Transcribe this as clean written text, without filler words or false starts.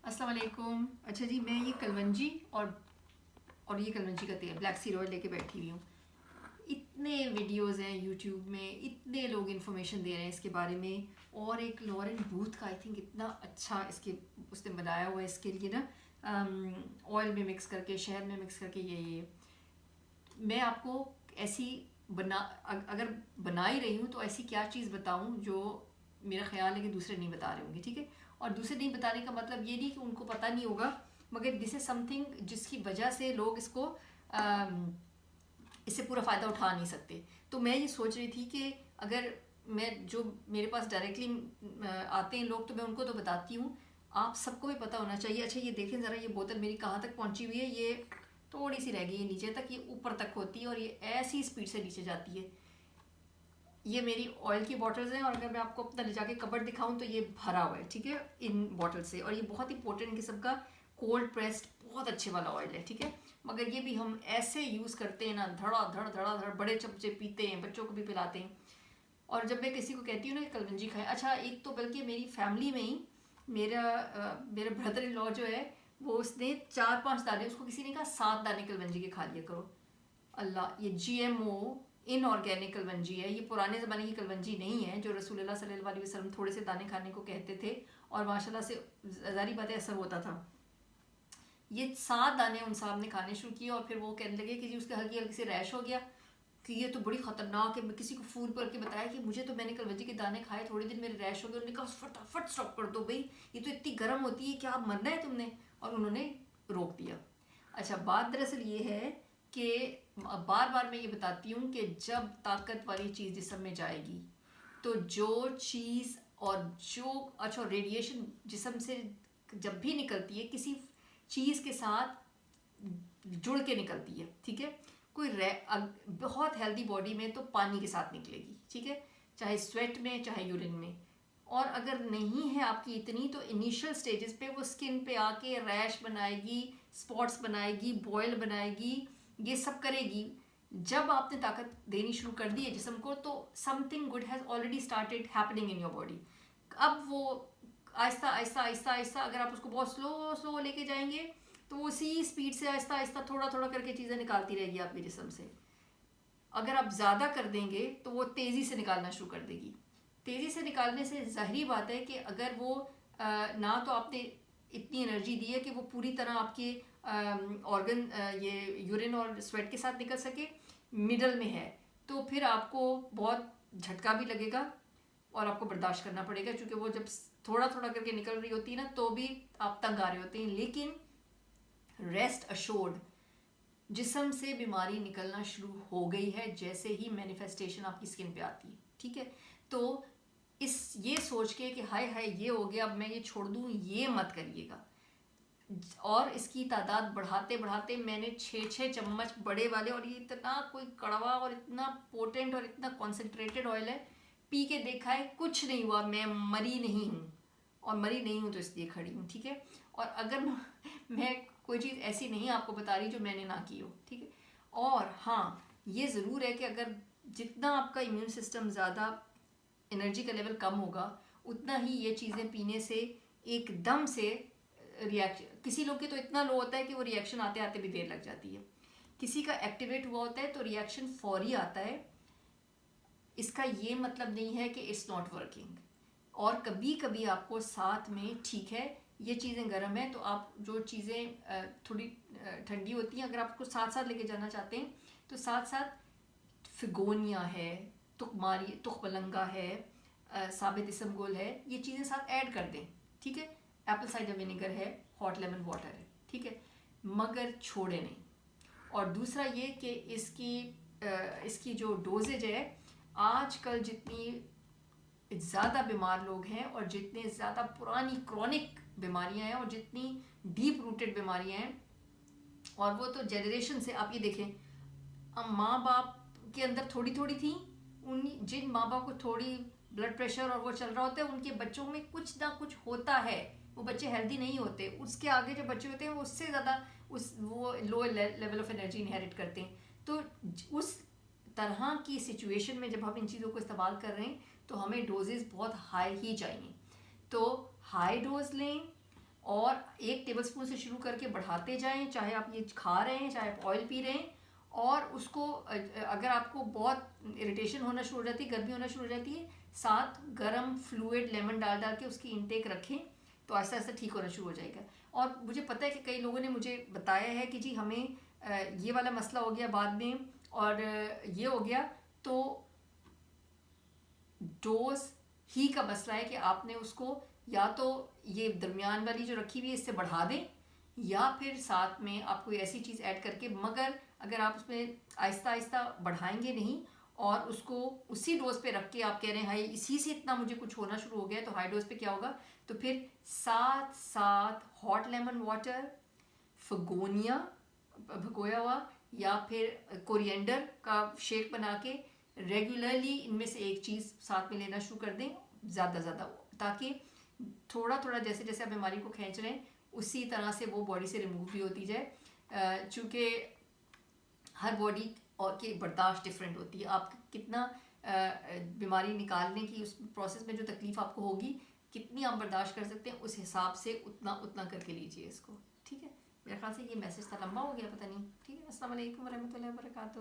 السلام علیکم. اچھا جی، میں یہ کلونجی اور یہ کلونجی کا تیل بلیک سیڈ آئل لے کے بیٹھی ہوئی ہوں. اتنے ویڈیوز ہیں یوٹیوب میں، اتنے لوگ انفارمیشن دے رہے ہیں اس کے بارے میں. اور ایک لورن بوتھ کا آئی تھنک اتنا اچھا اس نے بنایا ہوا ہے اس کے لیے نا، آئل میں مکس کر کے، شہد میں مکس کر کے. یہ میں آپ کو ایسی اگر بنا ہی رہی ہوں تو ایسی کیا چیز بتاؤں جو میرا خیال ہے کہ دوسرے نہیں بتا رہے ہوں گے. ٹھیک ہے، اور دوسرے نہیں بتانے کا مطلب یہ نہیں کہ ان کو پتہ نہیں ہوگا، مگر دس از سم تھنگ جس کی وجہ سے لوگ اس سے پورا فائدہ اٹھا نہیں سکتے. تو میں یہ سوچ رہی تھی کہ اگر میں جو میرے پاس ڈائریکٹلی آتے ہیں لوگ تو میں ان کو تو بتاتی ہوں، آپ سب کو بھی پتہ ہونا چاہیے. اچھا یہ دیکھیں ذرا، یہ بوتل میری کہاں تک پہنچی ہوئی ہے. یہ تھوڑی سی رہ گئی ہے نیچے تک، یہ اوپر تک ہوتی ہے اور یہ ایسی اسپیڈ سے نیچے جاتی ہے. یہ میری آئل کی باٹلز ہیں، اور اگر میں آپ کو اپنا لے جا کے کبر دکھاؤں تو یہ بھرا ہوا ہے. ٹھیک ہے، ان باٹل سے. اور یہ بہت ہی پوٹنٹ قسم کا کولڈ پریسڈ بہت اچھے والا آئل ہے. ٹھیک ہے، مگر یہ بھی ہم ایسے یوز کرتے ہیں نا، دھڑا دھڑ دھڑا دھڑ، بڑے چمچے پیتے ہیں، بچوں کو بھی پلاتے ہیں. اور جب میں کسی کو کہتی ہوں نا کہ کلونجی کھائیں، اچھا ایک تو بلکہ میری فیملی میں ہی میرا بردر ان لا جو ہے وہ اس نے 4-5 دانے، اس کو کسی نے کہا 7 دانے کلونجی کے کھا لیا کرو. اللہ، یہ جی ایم او ان آرگینک کلونجی ہے. یہ پرانے زمانے کی کلونجی نہیں ہے جو رسول اللہ صلی اللہ علیہ وسلم تھوڑے سے دانے کھانے کو کہتے تھے اور ماشاء اللہ سے ظاہری بات ہے اثر ہوتا تھا. یہ 7 دانے ان صاحب نے کھانے شروع کیے اور پھر وہ کہنے لگے کہ جی اس کے ہلکی ہلکی سے ریش ہو گیا کہ یہ تو بڑی خطرناک ہے. میں کسی کو فون پر کے بتایا کہ مجھے تو میں نے کلونجی کے دانے کھائے، تھوڑے دن میرے ریش ہو گئے. انہوں نے کہا فٹافٹ اسٹاپ کر دو بھائی، یہ تو اتنی گرم ہوتی ہے، کیا مرنا ہے تم نے؟ اور انہوں نے روک دیا. اچھا بات دراصل یہ ہے کہ بار بار میں یہ بتاتی ہوں کہ جب طاقت والی چیز جسم میں جائے گی تو جو چیز اور جو اچھا ریڈیشن جسم سے جب بھی نکلتی ہے کسی چیز کے ساتھ جڑ کے نکلتی ہے. ٹھیک ہے، کوئی بہت ہیلدی باڈی میں تو پانی کے ساتھ نکلے گی. ٹھیک ہے، چاہے سویٹ میں چاہے یورین میں. اور اگر نہیں ہے آپ کی اتنی تو انیشل سٹیجز پہ وہ اسکن پہ آ کے ریش بنائے گی، اسپاٹس بنائے گی، بوائل بنائے گی، یہ سب کرے گی. جب آپ نے طاقت دینی شروع کر دی ہے جسم کو تو some thing good has already started happening in your body. اب وہ آہستہ آہستہ آہستہ آہستہ اگر آپ اس کو بہت سلو لے کے جائیں گے تو وہ اسی اسپیڈ سے آہستہ آہستہ تھوڑا تھوڑا کر کے چیزیں نکالتی رہے گی آپ کے جسم سے. اگر آپ زیادہ کر دیں گے تو وہ تیزی سے نکالنا شروع کر دے گی. تیزی سے نکالنے سے ظاہری بات ہے کہ اگر وہ نہ تو آپ نے اتنی انرجی دی ہے کہ وہ پوری طرح آپ کے آرگن یہ یورین اور سویٹ کے ساتھ نکل سکے، مڈل میں ہے تو پھر آپ کو بہت جھٹکا بھی لگے گا اور آپ کو برداشت کرنا پڑے گا، کیونکہ وہ جب تھوڑا تھوڑا کر کے نکل رہی ہوتی ہے نا تو بھی آپ تنگ آ رہے ہوتے ہیں. لیکن ریسٹ اشورڈ جسم سے بیماری نکلنا شروع ہو گئی ہے جیسے ہی مینیفیسٹیشن آپ کی اسکن پہ آتی ہے. ٹھیک ہے، تو یہ سوچ کے کہ ہائے ہائے یہ ہو گیا اب میں یہ چھوڑ دوں، یہ مت کریے گا. اور اس کی تعداد بڑھاتے بڑھاتے میں نے 6 چمچ بڑے والے، اور یہ اتنا کوئی کڑوا اور اتنا پوٹنٹ اور اتنا کانسنٹریٹڈ آئل ہے، پی کے دیکھا ہے کچھ نہیں ہوا. میں مری نہیں ہوں، اور مری نہیں ہوں تو اس لیے کھڑی ہوں. ٹھیک ہے، اور اگر میں کوئی چیز ایسی نہیں آپ کو بتا رہی جو میں نے نہ کی ہو. ٹھیک ہے، اور ہاں یہ ضرور ہے کہ اگر جتنا آپ کا امیون سسٹم زیادہ انرجی کا لیول کم ہوگا اتنا ہی یہ چیزیں پینے سے ایک دم سے ریئیکشن، کسی لوگ کے تو اتنا لو ہوتا ہے کہ وہ ریئیکشن آتے آتے بھی دیر لگ جاتی ہے، کسی کا ایکٹیویٹ ہوا ہوتا ہے تو ریئیکشن فوری آتا ہے. اس کا یہ مطلب نہیں ہے کہ اٹس ناٹ ورکنگ. اور کبھی کبھی آپ کو ساتھ میں ٹھیک ہے یہ چیزیں گرم ہیں تو آپ جو چیزیں تھوڑی ٹھنڈی ہوتی ہیں اگر آپ کو ساتھ ساتھ لے کے جانا چاہتے ہیں تو ساتھ ساتھ فگونیا ہے، تخ ملنگا ہے، ثابت اسم گل ہے، یہ چیزیں ساتھ ایڈ کر دیں. ٹھیک ہے، ایپل سائڈر ونیگر ہے، ہاٹ لیمن واٹر ہے. ٹھیک ہے، مگر چھوڑے نہیں. اور دوسرا یہ کہ اس کی جو ڈوزیج ہے، آج کل جتنی زیادہ بیمار لوگ ہیں اور جتنے زیادہ پرانی کرونک بیماریاں ہیں اور جتنی ڈیپ روٹڈ بیماریاں ہیں، اور وہ تو جنریشن سے آپ یہ دیکھیں ماں باپ کے اندر تھوڑی تھوڑی تھیں، جن ماں باپ کو تھوڑی بلڈ پریشر اور وہ چل رہا ہوتا ہے ان کے بچوں میں کچھ نہ کچھ ہوتا ہے، وہ بچے ہیلدی نہیں ہوتے. اس کے آگے جو بچے ہوتے ہیں وہ اس سے زیادہ وہ low level of energy inherit کرتے ہیں. تو اس طرح کی سچویشن میں جب ہم ان چیزوں کو استعمال کر رہے ہیں تو ہمیں ڈوزز بہت ہائی ہی چاہیے. تو ہائی ڈوز لیں، اور 1 ٹیبل اسپون سے شروع کر کے بڑھاتے جائیں، چاہے آپ یہ کھا رہے ہیں چاہے آپ آئل پی رہے ہیں. اور اس کو اگر آپ کو بہت اریٹیشن ہونا شروع ہو جاتی ہے، گرمی ہونا شروع ہو جاتی ہے، ساتھ گرم فلوئڈ لیمن ڈال ڈال کے اس کی انٹیک رکھیں تو آہستہ آہستہ ٹھیک ہونا شروع ہو جائے گا. اور مجھے پتہ ہے کہ کئی لوگوں نے مجھے بتایا ہے کہ جی ہمیں یہ والا مسئلہ ہو گیا بعد میں اور یہ ہو گیا، تو ڈوز ہی کا مسئلہ ہے کہ آپ نے اس کو یا تو یہ درمیان والی جو رکھی ہوئی ہے اس سے بڑھا دیں، یا پھر ساتھ میں آپ کوئی ایسی چیز ایڈ کر کے، مگر اگر آپ اس میں آہستہ آہستہ بڑھائیں گے نہیں اور اس کو اسی ڈوز پہ رکھ کے آپ کہہ رہے ہیں ہائی اسی سے اتنا مجھے کچھ ہونا شروع ہو گیا تو ہائی ڈوز پہ کیا ہوگا؟ تو پھر ساتھ ساتھ ہاٹ لیمن واٹر، فگونیا بھگویا ہوا، یا پھر کورینڈر کا شیک بنا کے ریگولرلی ان میں سے ایک چیز ساتھ میں لینا شروع کر دیں زیادہ زیادہ، تاکہ تھوڑا تھوڑا جیسے جیسے آپ بیماری کو کھینچ رہے ہیں اسی طرح سے وہ باڈی سے ریموو بھی ہوتی جائے. چونکہ ہر باڈی اور کی برداشت ڈفرینٹ ہوتی ہے، آپ کتنا بیماری نکالنے کی اس پروسیس میں جو تکلیف آپ کو ہوگی کتنی آپ برداشت کر سکتے ہیں اس حساب سے اتنا کر کے لیجیے اس کو. ٹھیک ہے، میرے خیال سے یہ میسج تھا، لمبا ہو گیا پتہ نہیں. ٹھیک ہے، السلام علیکم ورحمۃ اللہ وبرکاتہ.